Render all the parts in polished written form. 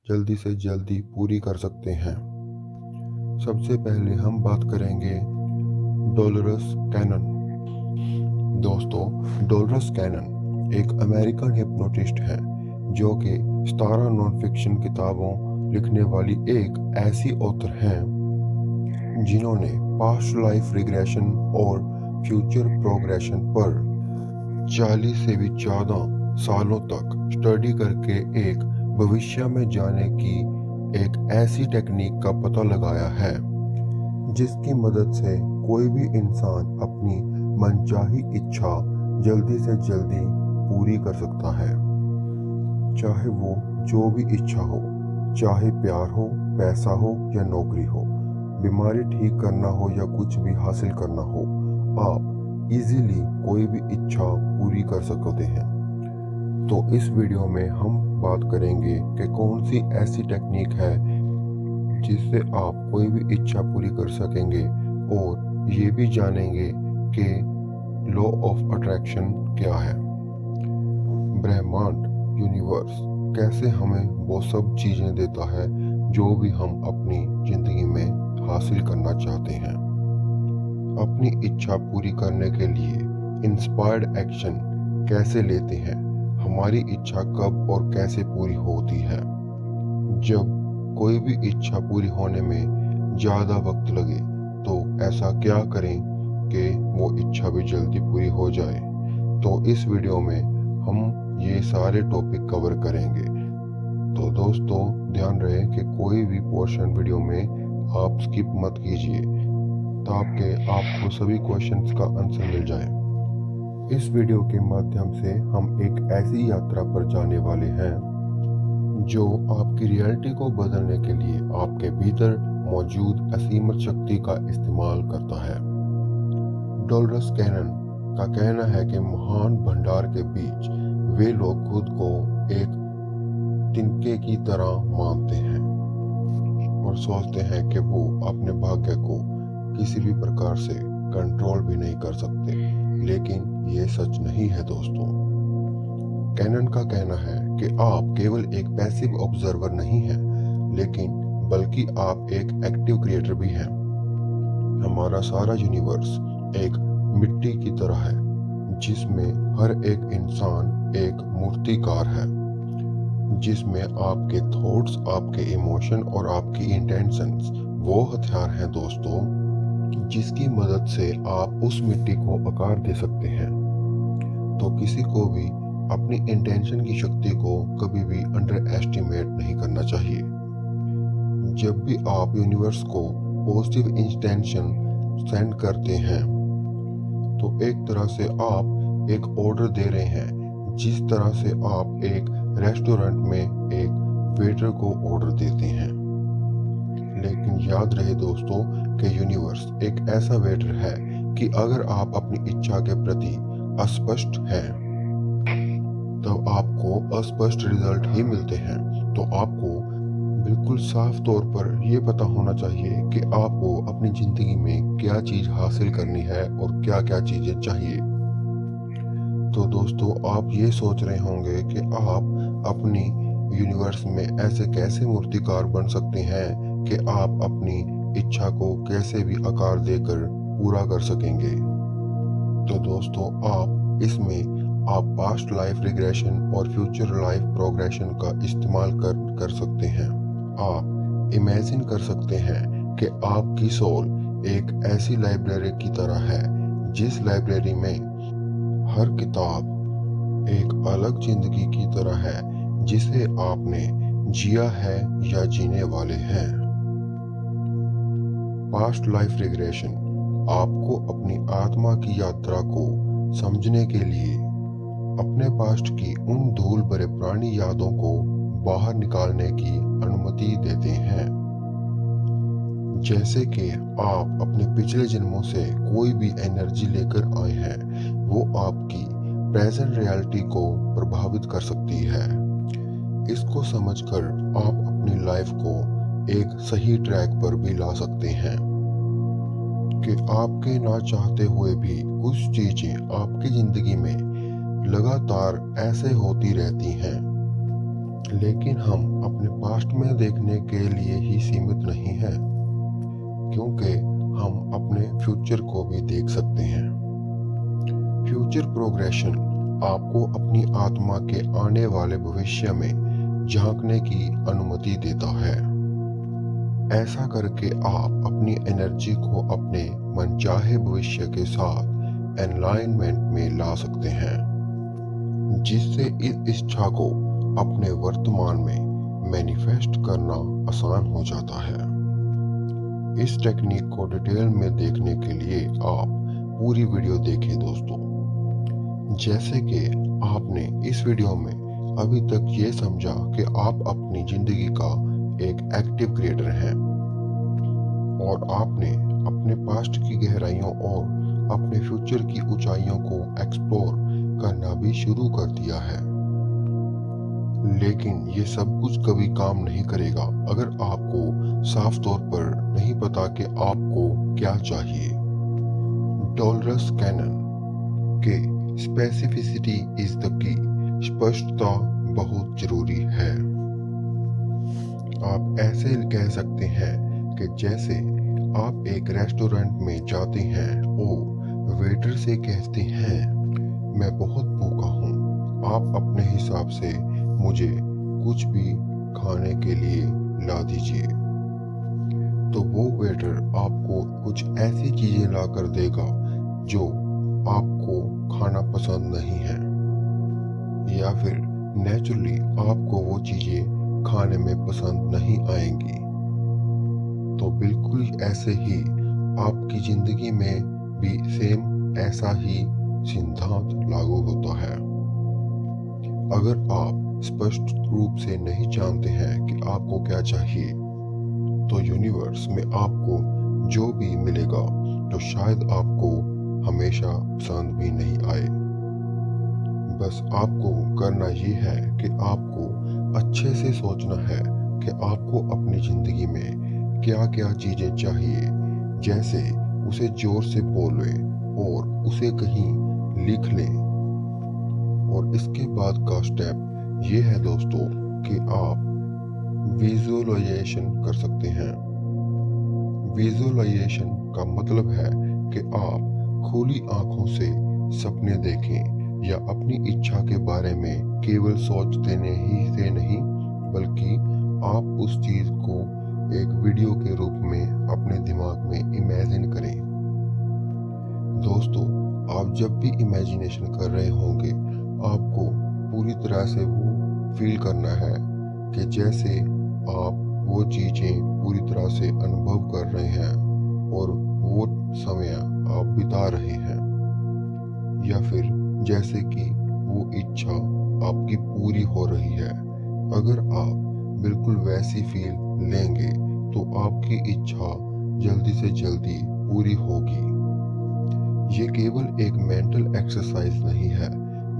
जल्दी से जल्दी पूरी कर सकते हैं। सबसे पहले हम बात करेंगे डोलोरस कैनन। दोस्तों, डोलोरस कैनन एक अमेरिकन हिप्नोटिस्ट है जो कि 17 नॉन फिक्शन किताबों लिखने वाली एक ऐसी ऑथर हैं जिन्होंने पास्ट लाइफ रिग्रेशन और फ्यूचर प्रोग्रेशन पर 40 से भी ज़्यादा सालों तक स्टडी करके एक भविष्य में जाने की एक ऐसी टेक्निक का पता लगाया है जिसकी मदद से कोई भी इंसान अपनी मनचाही इच्छा जल्दी से जल्दी पूरी कर सकता है, चाहे वो जो भी इच्छा हो, चाहे प्यार हो, पैसा हो या नौकरी हो, बीमारी ठीक करना हो या कुछ भी हासिल करना हो। आप इजीली कोई भी इच्छा पूरी कर सकते हैं। तो इस वीडियो में हम बात करेंगे कि कौन सी ऐसी टेक्निक है जिससे आप कोई भी इच्छा पूरी कर सकेंगे, और ये भी जानेंगे कि लॉ ऑफ अट्रैक्शन क्या है, ब्रह्मांड यूनिवर्स कैसे हमें वो सब चीज़ें देता है जो भी हम अपनी ज़िंदगी में हासिल करना चाहते हैं। अपनी इच्छा पूरी करने के लिए इंस्पायर्ड एक्शन कैसे लेते हैं, हमारी इच्छा कब और कैसे पूरी होती है। जब कोई भी इच्छा पूरी होने में ज़्यादा वक्त लगे तो ऐसा क्या करें कि वो इच्छा भी जल्दी पूरी हो जाए। तो इस वीडियो में हम ये सारे टॉपिक कवर करेंगे। तो दोस्तों, ध्यान रहे कि कोई भी पोर्शन वीडियो में आप स्किप मत कीजिए ताकि आपको सभी क्वेश्चंस का आंसर मिल जाए। इस वीडियो के माध्यम से हम एक ऐसी यात्रा पर जाने वाले हैं जो आपकी रियलिटी को बदलने के लिए आपके भीतर मौजूद असीमित शक्ति का इस्तेमाल करता है। डोलोरस कैनन का कहना है कि महान भंडार के बीच वे लोग खुद को एक तिनके की तरह मानते हैं और सोचते हैं कि वो अपने भाग्य को किसी भी प्रकार से कंट्रोल भी नहीं कर सकते, लेकिन ये सच नहीं है दोस्तों। कैनन का कहना है कि आप केवल एक पैसिव ऑब्जर्वर नहीं हैं, लेकिन बल्कि आप एक एक्टिव क्रिएटर भी हैं। हमारा सारा यूनिवर्स एक मिट्टी की तरह है जिसमें हर एक इंसान एक मूर्तिकार है, जिसमें आपके थॉट्स, आपके इमोशन और आपकी इंटेंशंस वो हथियार हैं दोस्तों जिसकी मदद से आप उस मिट्टी को आकार दे सकते हैं। तो किसी को भी अपनी इंटेंशन की शक्ति को कभी भी अंडर एस्टिमेट नहीं करना चाहिए। जब भी आप यूनिवर्स को पॉजिटिव इंटेंशन सेंड करते हैं तो एक तरह से आप एक ऑर्डर दे रहे हैं, जिस तरह से आप एक रेस्टोरेंट में एक वेटर को ऑर्डर देते हैं। लेकिन याद रहे दोस्तों कि यूनिवर्स एक ऐसा वेटर है कि अगर आप अपनी इच्छा के प्रति अस्पष्ट हैं तो आपको अस्पष्ट रिजल्ट ही मिलते हैं। तो आपको बिल्कुल साफ तौर पर यह पता होना चाहिए कि आपको अपनी जिंदगी में क्या चीज हासिल करनी है और क्या क्या चीजें चाहिए। तो दोस्तों, आप ये सोच रहे होंगे कि आप अपनी यूनिवर्स में ऐसे कैसे मूर्तिकार बन सकते हैं कि आप अपनी इच्छा को कैसे भी आकार देकर पूरा कर सकेंगे। तो दोस्तों, आप इसमें आप पास्ट लाइफ रिग्रेशन और फ्यूचर लाइफ प्रोग्रेशन का इस्तेमाल कर सकते हैं। आप इमेजिन कर सकते हैं कि आपकी सोल एक ऐसी लाइब्रेरी की तरह है जिस लाइब्रेरी में हर किताब एक अलग जिंदगी की तरह है जिसे आपने जिया है या जीने वाले हैं। पास्ट लाइफ रिग्रेशन आपको अपनी आत्मा की यात्रा को समझने के लिए अपने पास्ट की उन धूल भरे पुरानी यादों को बाहर निकालने की अनुमति देते हैं। जैसे कि आप अपने पिछले जन्मों से कोई भी एनर्जी लेकर आए हैं, वो आपकी प्रेजेंट रियलिटी को प्रभावित कर सकती है। इसको समझकर आप अपनी लाइफ को एक सही ट्रैक पर भी ला सकते हैं कि आपके ना चाहते हुए भी कुछ चीजें आपकी जिंदगी में लगातार ऐसे होती रहती हैं लेकिन हम अपने पास्ट में देखने के लिए ही सीमित नहीं हैं, क्योंकि हम अपने फ्यूचर को भी देख सकते हैं। फ्यूचर प्रोग्रेशन आपको अपनी आत्मा के आने वाले भविष्य में झांकने की अनुमति देता है। ऐसा करके आप अपनी एनर्जी को अपने मनचाहे भविष्य के साथ अलाइनमेंट में ला सकते हैं, जिससे इस इच्छा को अपने वर्तमान में मैनिफेस्ट करना आसान हो जाता है। इस टेक्निक को डिटेल में देखने के लिए आप पूरी वीडियो देखें दोस्तों। जैसे कि आपने इस वीडियो में अभी तक ये समझा कि आप अपनी जिंदगी का एक एक्टिव क्रिएटर हैं और आपने अपने पास्ट की गहराइयों और अपने फ्यूचर की ऊंचाइयों को एक्सप्लोर करना भी शुरू कर दिया है। लेकिन ये सब कुछ कभी काम नहीं करेगा अगर आपको साफ तौर पर नहीं पता कि आपको क्या चाहिए। डॉलरस कैनन के स्पेसिफिसिटी इज द की स्पष्टता बहुत जरूरी है। आप ऐसे कह सकते हैं कि जैसे आप एक रेस्टोरेंट में जाते हैं और वेटर से कहते हैं, मैं बहुत भूखा हूँ, आप अपने हिसाब से मुझे कुछ भी खाने के लिए ला दीजिए। तो वो वेटर आपको कुछ ऐसी चीजें ला कर देगा जो आपको खाना पसंद नहीं है, या फिर नेचुरली आपको वो चीजें खाने में पसंद नहीं आएंगी। तो बिल्कुल ऐसे ही आपकी जिंदगी में भी सेम ऐसा ही सिद्धांत लागू होता है। अगर आप स्पष्ट रूप से नहीं जानते हैं कि आपको क्या चाहिए, तो यूनिवर्स में आपको जो भी मिलेगा तो शायद आपको हमेशा पसंद भी नहीं आए। बस आपको करना ये है कि आपको अच्छे से सोचना है कि आपको अपनी जिंदगी में क्या क्या चीजें चाहिए, जैसे उसे जोर से बोलें और उसे कहीं लिख लें। और इसके बाद का स्टेप ये है दोस्तों कि आप विजुअलाइजेशन कर सकते हैं। विजुअलाइजेशन का मतलब है कि आप खुली आंखों से सपने देखें या अपनी इच्छा के बारे में केवल सोच देने ही से नहीं, बल्कि आप उस चीज को एक वीडियो के रूप में अपने दिमाग में इमेजिन करें। दोस्तों, आप जब भी इमेजिनेशन कर रहे होंगे, आपको पूरी तरह से वो फील करना है कि जैसे आप वो चीजें पूरी तरह से अनुभव कर रहे हैं और वो समय आप बिता रहे हैं, या फिर जैसे कि वो इच्छा आपकी पूरी हो रही है। अगर आप बिल्कुल वैसी फील लेंगे तो आपकी इच्छा जल्दी से जल्दी पूरी होगी। ये केवल एक मेंटल एक्सरसाइज नहीं है,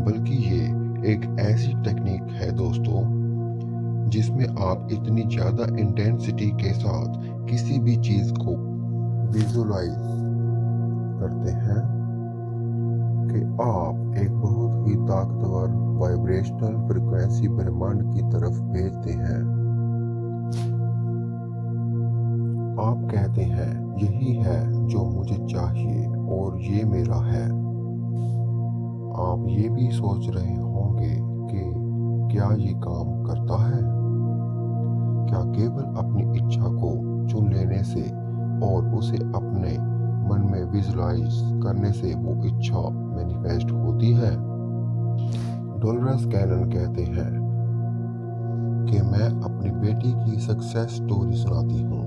बल्कि ये एक ऐसी टेक्निक है दोस्तों जिसमें आप इतनी ज्यादा इंटेंसिटी के साथ किसी भी चीज को विजुलाइज करते हैं कि आप एक बहुत ही ताकतवर वाइब्रेशनल फ्रिक्वेंसी ब्रह्मांड की तरफ भेजते हैं। आप कहते हैं, यही है जो मुझे चाहिए और ये मेरा है। आप ये भी सोच रहे होंगे कि क्या ये काम करता है? क्या केवल अपनी इच्छा को चुन लेने से और उसे अपने मन में विजुलाइज करने से वो इच्छा मैनिफेस्ट होती है? डॉलरस कैनन कहते हैं कि मैं अपनी बेटी की सक्सेस स्टोरी सुनाती हूँ।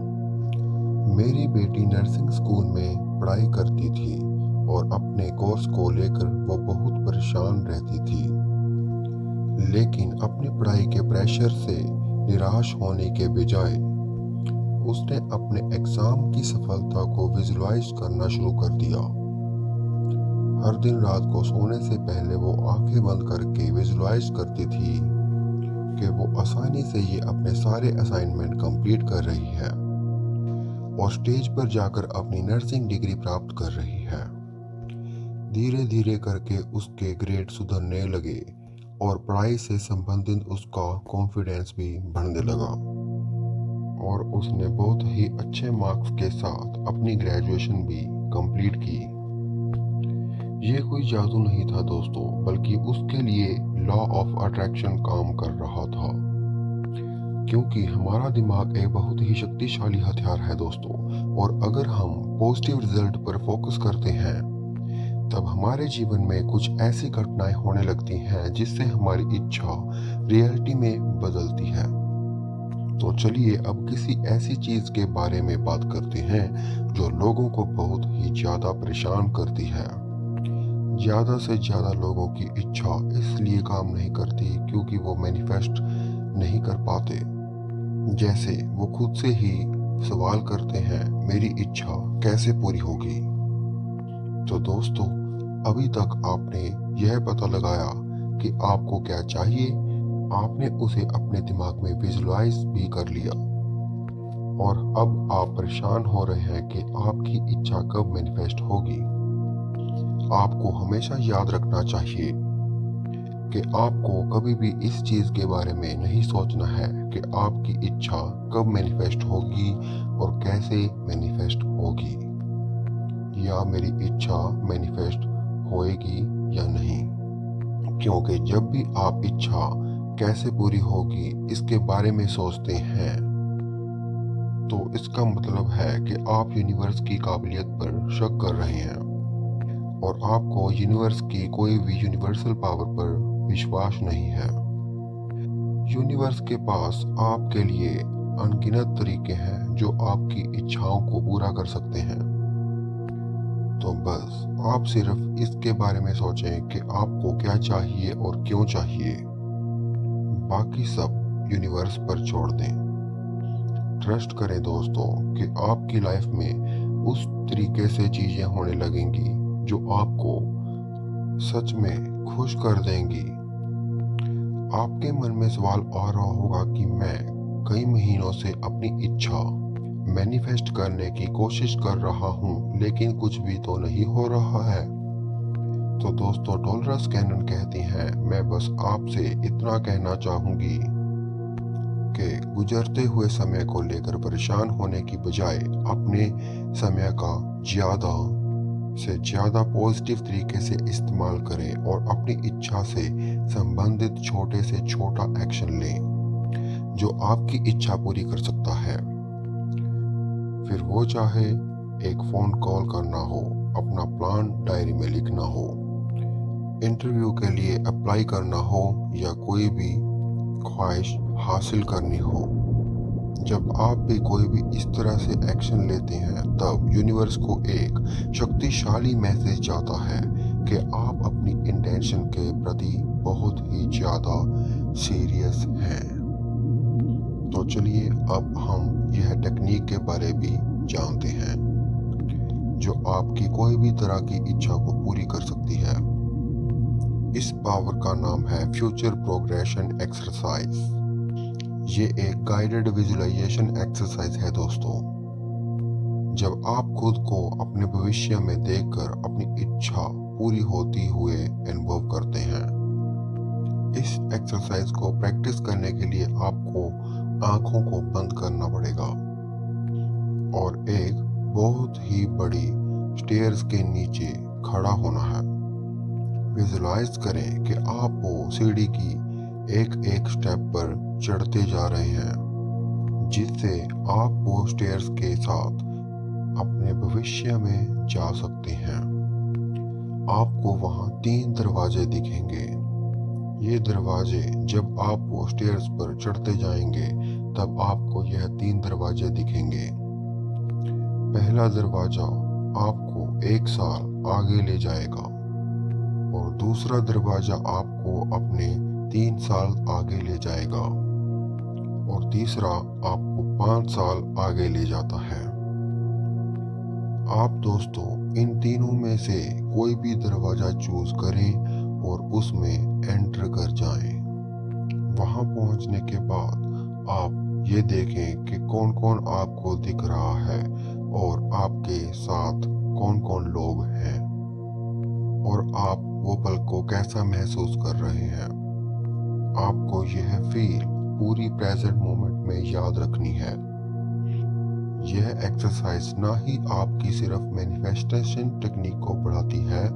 मेरी बेटी नर्सिंग स्कूल में पढ़ाई करती थी और अपने कोर्स को लेकर वो बहुत परेशान रहती थी, लेकिन अपनी पढ़ाई के प्रेशर से निराश होने के बजाय उसने अपने एग्जाम की सफलता को विजुलाइज करना शुरू कर दिया। हर दिन रात को सोने से पहले वो आंखें बंद करके विजुलाइज करती थी कि वो आसानी से ये अपने सारे असाइनमेंट कंप्लीट कर रही है और स्टेज पर जाकर अपनी नर्सिंग डिग्री प्राप्त कर रही है। धीरे धीरे करके उसके ग्रेड सुधरने लगे और पढ़ाई से संबंधित उसका कॉन्फिडेंस भी बढ़ने लगा और उसने बहुत ही अच्छे मार्क्स के साथ अपनी ग्रेजुएशन भी कंप्लीट की। ये कोई जादू नहीं था दोस्तों, बल्कि उसके लिए लॉ ऑफ अट्रैक्शन काम कर रहा था। क्योंकि हमारा दिमाग एक बहुत ही शक्तिशाली हथियार है दोस्तों, और अगर हम पॉजिटिव रिजल्ट पर फोकस करते हैं तब हमारे जीवन में कुछ ऐसी घटनाएं होने लगती हैं जिससे हमारी इच्छा रियलिटी में बदलती है। तो चलिए अब किसी ऐसी चीज के बारे में बात करते हैं जो लोगों को बहुत ही ज्यादा परेशान करती है। ज्यादा से ज्यादा लोगों की इच्छा इसलिए काम नहीं करती क्योंकि वो मैनिफेस्ट नहीं कर पाते। जैसे वो खुद से ही सवाल करते हैं, मेरी इच्छा कैसे पूरी होगी। तो दोस्तों, अभी तक आपने यह पता लगाया कि आपको क्या चाहिए, आपने उसे अपने दिमाग में विजुलाइज भी कर लिया और अब आप परेशान हो रहे हैं कि आपकी इच्छा कब मैनिफेस्ट होगी। आपको हमेशा याद रखना चाहिए कि आपको कभी भी इस चीज के बारे में नहीं सोचना है कि आपकी इच्छा कब मैनिफेस्ट होगी और कैसे मैनिफेस्ट होगी, या मेरी इच्छा मैनिफेस्ट होएगी या नहीं। क्योंकि जब भी आप इच्छा कैसे पूरी होगी इसके बारे में सोचते हैं तो इसका मतलब है कि आप यूनिवर्स की काबिलियत पर शक कर रहे हैं और आपको यूनिवर्स की कोई भी यूनिवर्सल पावर पर विश्वास नहीं है। यूनिवर्स के पास आपके लिए अनगिनत तरीके हैं जो आपकी इच्छाओं को पूरा कर सकते हैं। तो बस आप सिर्फ इसके बारे में सोचें कि आपको क्या चाहिए और क्यों चाहिए, बाकी सब यूनिवर्स पर छोड़ दें। ट्रस्ट करें दोस्तों कि आपकी लाइफ में उस तरीके से चीजें होने लगेंगी जो आपको सच में खुश कर देंगी। आपके मन में सवाल आ रहा होगा कि मैं कई महीनों से अपनी इच्छा मैनिफेस्ट करने की कोशिश कर रहा हूँ लेकिन कुछ भी तो नहीं हो रहा है। तो दोस्तों, डोलरस कैनन कहती हैं, मैं बस आपसे इतना कहना चाहूंगी कि गुजरते हुए समय को लेकर परेशान होने की बजाय अपने समय का ज्यादा से ज्यादा पॉजिटिव तरीके से इस्तेमाल करें और अपनी इच्छा से संबंधित छोटे से छोटा एक्शन लें जो आपकी इच्छा पूरी कर सकता है। फिर वो चाहे एक फोन कॉल करना हो, अपना प्लान डायरी में लिखना हो, इंटरव्यू के लिए अप्लाई करना हो या कोई भी ख्वाहिश हासिल करनी हो। जब आप भी कोई भी इस तरह से एक्शन लेते हैं तब यूनिवर्स को एक शक्तिशाली मैसेज जाता है कि आप अपनी इंटेंशन के प्रति बहुत ही ज्यादा सीरियस हैं। तो चलिए अब हम यह टेक्निक के बारे भी जानते हैं जो आपकी कोई भी तरह की इच्छा को पूरी कर सकती है। इस पावर का नाम है फ्यूचर प्रोग्रेशन एक्सरसाइज। ये एक गाइडेड विजुअलाइजेशन एक्सरसाइज है दोस्तों। जब आप खुद को अपने भविष्य में देखकर अपनी इच्छा पूरी होती हुए अनुभव करते हैं। इस एक्सरसाइज को प्रैक्टिस करने के लिए आपको आंखों को बंद करना पड़ेगा और एक बहुत ही बड़ी स्टेयर्स के नीचे खड़ा होना है। विजुलाइज करें कि आप वो सीढ़ी की एक एक स्टेप पर चढ़ते जा रहे हैं जिससे आप वो स्टेयर्स के साथ अपने भविष्य में जा सकते हैं। आपको वहां 3 दरवाजे दिखेंगे। ये दरवाजे जब आप वो स्टेयर्स पर चढ़ते जाएंगे तब आपको यह 3 दरवाजे दिखेंगे। पहला दरवाजा आपको 1 साल आगे ले जाएगा और दूसरा दरवाजा आपको अपने 3 साल आगे ले जाएगा और तीसरा आपको 5 साल आगे ले जाता है। आप दोस्तों इन तीनों में से कोई भी दरवाजा चूज करें और उसमें एंटर कर जाएं। वहां पहुंचने के बाद आप ये देखें कि कौन कौन आपको दिख रहा है और आपके साथ कौन कौन लोग हैं और आप वो पल को कैसा महसूस कर रहे हैं। आपको यह फील पूरी प्रेजेंट मोमेंट में याद रखनी है। यह एक्सरसाइज ना ही आपकी सिर्फ मैनिफेस्टेशन टेक्निक को बढ़ाती है,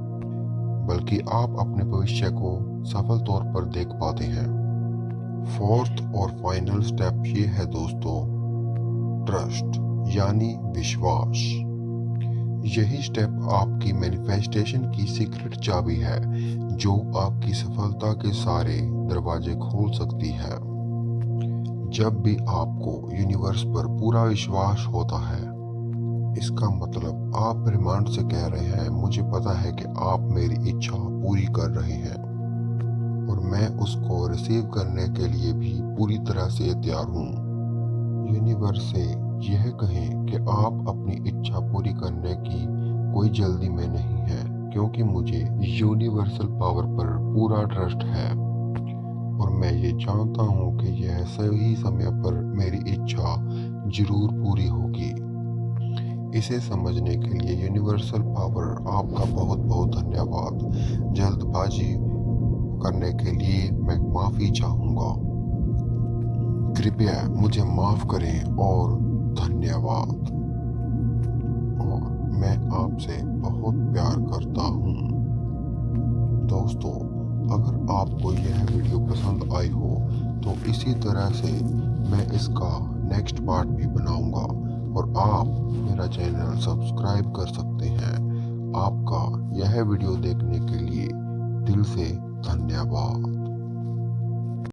बल्कि आप अपने भविष्य को सफल तौर पर देख पाते हैं। फोर्थ और फाइनल स्टेप ये है दोस्तों, ट्रस्ट यानी विश्वास। यही स्टेप आपकी मैनिफेस्टेशन की सीक्रेट चाबी है, जो आपकी सफलता के सारे दरवाजे खोल सकती है। जब भी आपको यूनिवर्स पर पूरा विश्वास होता है, इसका मतलब आप ब्रह्मांड से कह रहे हैं, मुझे पता है कि आप मेरी इच्छा पूरी कर रहे हैं और मैं उसको रिसीव करने के लिए भी पूरी तरह से तैयार हूँ। यूनिवर्स से यह कहें कि आप अपनी इच्छा पूरी करने की कोई जल्दी में नहीं है, क्योंकि मुझे यूनिवर्सल पावर पर पूरा ट्रस्ट है और मैं ये जानता हूँ कि यह सही समय पर मेरी इच्छा जरूर पूरी होगी। इसे समझने के लिए यूनिवर्सल पावर आपका बहुत बहुत धन्यवाद। जल्दबाजी करने के लिए मैं माफ़ी चाहूँगा। कृपया मुझे माफ़ करें और धन्यवाद। और मैं आपसे बहुत प्यार करता हूँ। दोस्तों, अगर आपको यह वीडियो पसंद आई हो तो इसी तरह से मैं इसका नेक्स्ट पार्ट भी बनाऊंगा और आप मेरा चैनल सब्सक्राइब कर सकते हैं। आपका यह वीडियो देखने के लिए दिल से धन्यवाद।